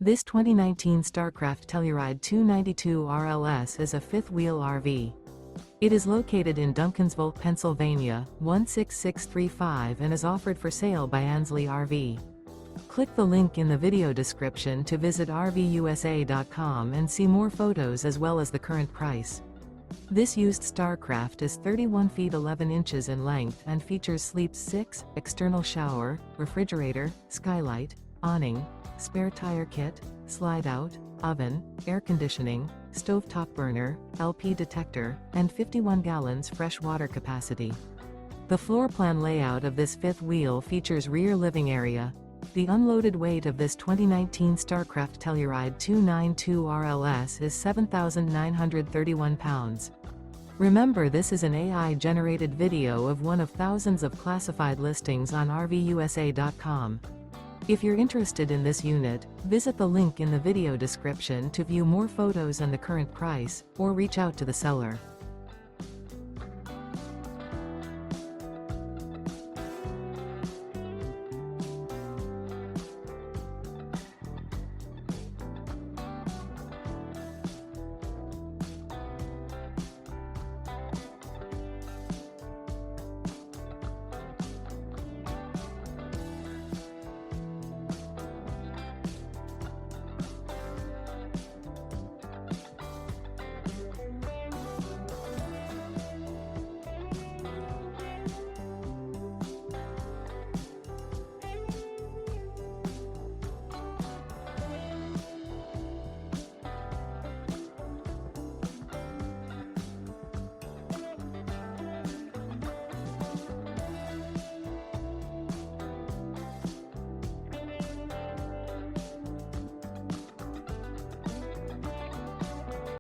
This 2019 Starcraft Telluride 292 RLS is a fifth-wheel RV. It is located in Duncansville, Pennsylvania, 16635 and is offered for sale by Ansley RV. Click the link in the video description to visit RVUSA.com and see more photos as well as the current price. This used Starcraft is 31 feet 11 inches in length and features sleeps 6, external shower, refrigerator, skylight, awning, spare tire kit, slide-out, oven, air conditioning, stovetop burner, LP detector, and 51 gallons fresh water capacity. The floor plan layout of this fifth wheel features rear living area. The unloaded weight of this 2019 Starcraft Telluride 292 RLS is 7,931 pounds. Remember, this is an AI-generated video of one of thousands of classified listings on RVUSA.com. If you're interested in this unit, visit the link in the video description to view more photos and the current price, or reach out to the seller.